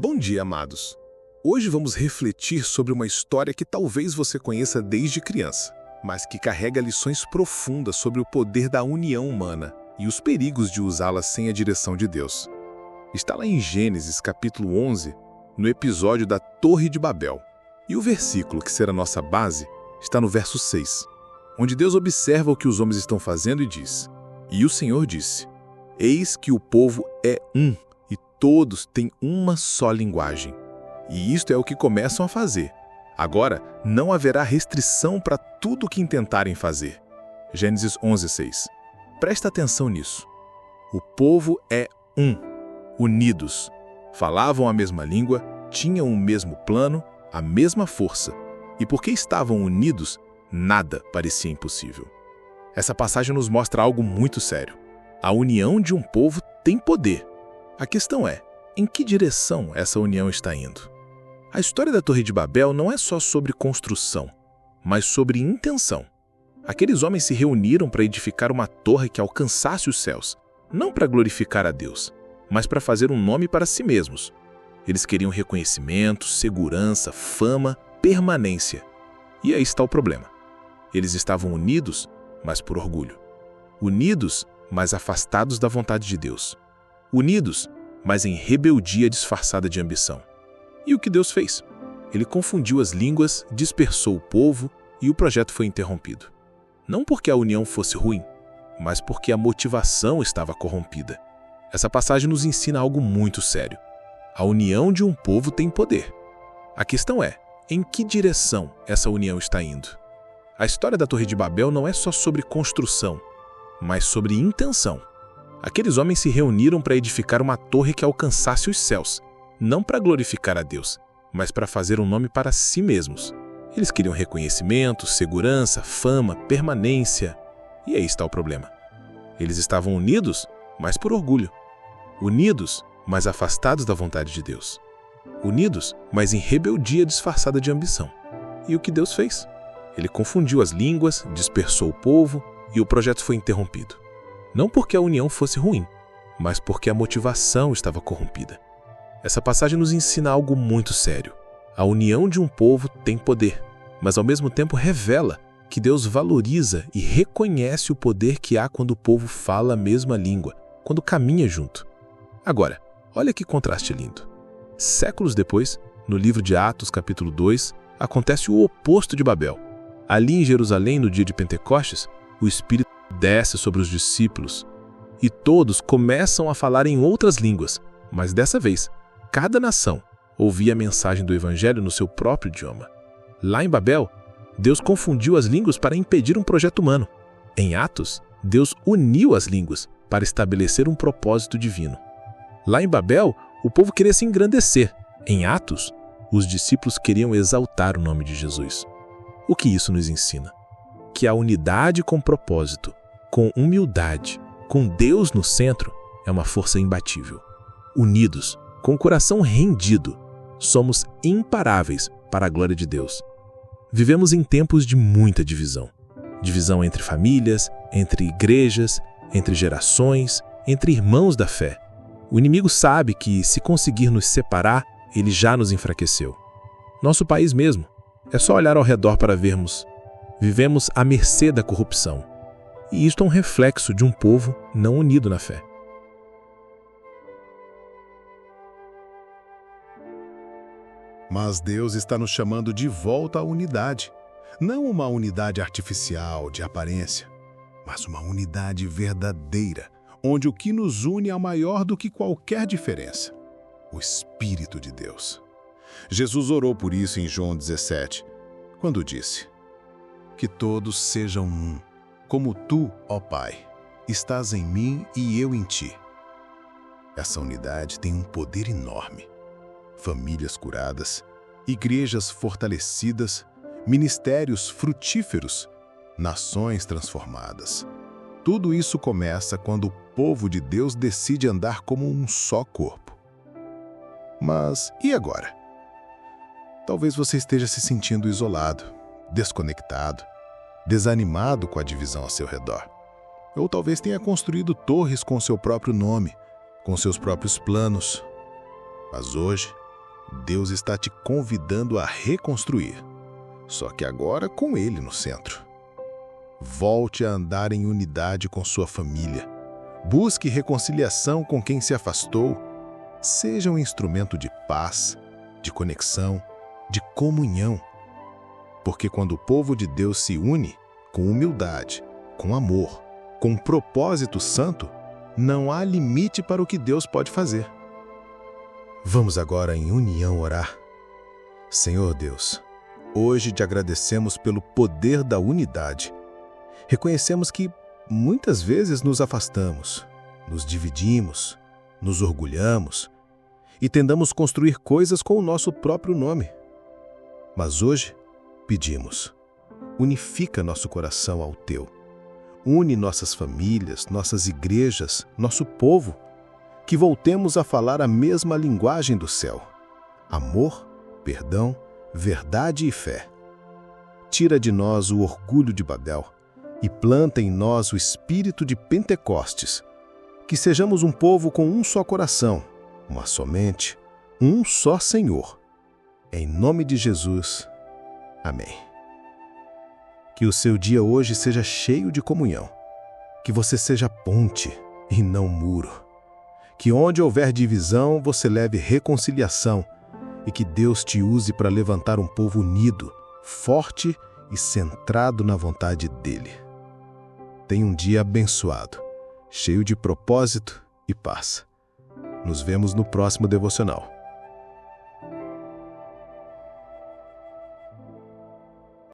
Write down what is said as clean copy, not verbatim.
Bom dia, amados. Hoje vamos refletir sobre uma história que talvez você conheça desde criança, mas que carrega lições profundas sobre o poder da união humana e os perigos de usá-la sem a direção de Deus. Está lá em Gênesis, capítulo 11, no episódio da Torre de Babel. E o versículo que será nossa base está no verso 6, onde Deus observa o que os homens estão fazendo e diz: "E o Senhor disse: Eis que o povo é um, e todos têm uma só linguagem. E isto é o que começam a fazer. Agora não haverá restrição para tudo o que intentarem fazer." Gênesis 11:6. Presta atenção nisso. O povo é um, unidos. Falavam a mesma língua, tinham o mesmo plano, a mesma força. E porque estavam unidos, nada parecia impossível. Essa passagem nos mostra algo muito sério. A união de um povo tem poder. A questão é, em que direção essa união está indo? A história da Torre de Babel não é só sobre construção, mas sobre intenção. Aqueles homens se reuniram para edificar uma torre que alcançasse os céus, não para glorificar a Deus, mas para fazer um nome para si mesmos. Eles queriam reconhecimento, segurança, fama, permanência. E aí está o problema. Eles estavam unidos, mas por orgulho. Unidos, mas afastados da vontade de Deus. Unidos, mas em rebeldia disfarçada de ambição. E o que Deus fez? Ele confundiu as línguas, dispersou o povo e o projeto foi interrompido. Não porque a união fosse ruim, mas porque a motivação estava corrompida. Essa passagem nos ensina algo muito sério. A união de um povo tem poder. A questão é, em que direção essa união está indo? A história da Torre de Babel não é só sobre construção, mas sobre intenção. Aqueles homens se reuniram para edificar uma torre que alcançasse os céus, não para glorificar a Deus, mas para fazer um nome para si mesmos. Eles queriam reconhecimento, segurança, fama, permanência. E aí está o problema. Eles estavam unidos, mas por orgulho. Unidos, mas afastados da vontade de Deus. Unidos, mas em rebeldia disfarçada de ambição. E o que Deus fez? Ele confundiu as línguas, dispersou o povo e o projeto foi interrompido. Não porque a união fosse ruim, mas porque a motivação estava corrompida. Essa passagem nos ensina algo muito sério. A união de um povo tem poder, mas ao mesmo tempo revela que Deus valoriza e reconhece o poder que há quando o povo fala a mesma língua, quando caminha junto. Agora, olha que contraste lindo. Séculos depois, no livro de Atos, capítulo 2, acontece o oposto de Babel. Ali em Jerusalém, no dia de Pentecostes, o Espírito desce sobre os discípulos e todos começam a falar em outras línguas, mas dessa vez, cada nação ouvia a mensagem do Evangelho no seu próprio idioma. Lá em Babel, Deus confundiu as línguas para impedir um projeto humano. Em Atos, Deus uniu as línguas para estabelecer um propósito divino. Lá em Babel, o povo queria se engrandecer. Em Atos, os discípulos queriam exaltar o nome de Jesus. O que isso nos ensina? Que a unidade com propósito, com humildade, com Deus no centro, é uma força imbatível. Unidos, com o coração rendido, somos imparáveis para a glória de Deus. Vivemos em tempos de muita divisão. Divisão entre famílias, entre igrejas, entre gerações, entre irmãos da fé. O inimigo sabe que, se conseguir nos separar, ele já nos enfraqueceu. Nosso país mesmo. É só olhar ao redor para vermos. Vivemos à mercê da corrupção. E isto é um reflexo de um povo não unido na fé. Mas Deus está nos chamando de volta à unidade. Não uma unidade artificial, de aparência, mas uma unidade verdadeira, onde o que nos une é maior do que qualquer diferença: o Espírito de Deus. Jesus orou por isso em João 17, quando disse: "Que todos sejam um, como tu, ó Pai, estás em mim e eu em ti." Essa unidade tem um poder enorme. Famílias curadas, igrejas fortalecidas, ministérios frutíferos, nações transformadas. Tudo isso começa quando o povo de Deus decide andar como um só corpo. Mas e agora? Talvez você esteja se sentindo isolado, desconectado, desanimado com a divisão ao seu redor. Ou talvez tenha construído torres com seu próprio nome, com seus próprios planos. Mas hoje, Deus está te convidando a reconstruir, só que agora com Ele no centro. Volte a andar em unidade com sua família. Busque reconciliação com quem se afastou. Seja um instrumento de paz, de conexão, de comunhão. Porque quando o povo de Deus se une, com humildade, com amor, com um propósito santo, não há limite para o que Deus pode fazer. Vamos agora em união orar. Senhor Deus, hoje te agradecemos pelo poder da unidade. Reconhecemos que muitas vezes nos afastamos, nos dividimos, nos orgulhamos e tentamos construir coisas com o nosso próprio nome. Mas hoje pedimos, unifica nosso coração ao teu. Une nossas famílias, nossas igrejas, nosso povo, que voltemos a falar a mesma linguagem do céu. Amor, perdão, verdade e fé. Tira de nós o orgulho de Babel e planta em nós o espírito de Pentecostes. Que sejamos um povo com um só coração, uma só mente, um só Senhor. Em nome de Jesus. Amém. Que o seu dia hoje seja cheio de comunhão. Que você seja ponte e não muro. Que onde houver divisão, você leve reconciliação e que Deus te use para levantar um povo unido, forte e centrado na vontade dEle. Tenha um dia abençoado, cheio de propósito e paz. Nos vemos no próximo devocional.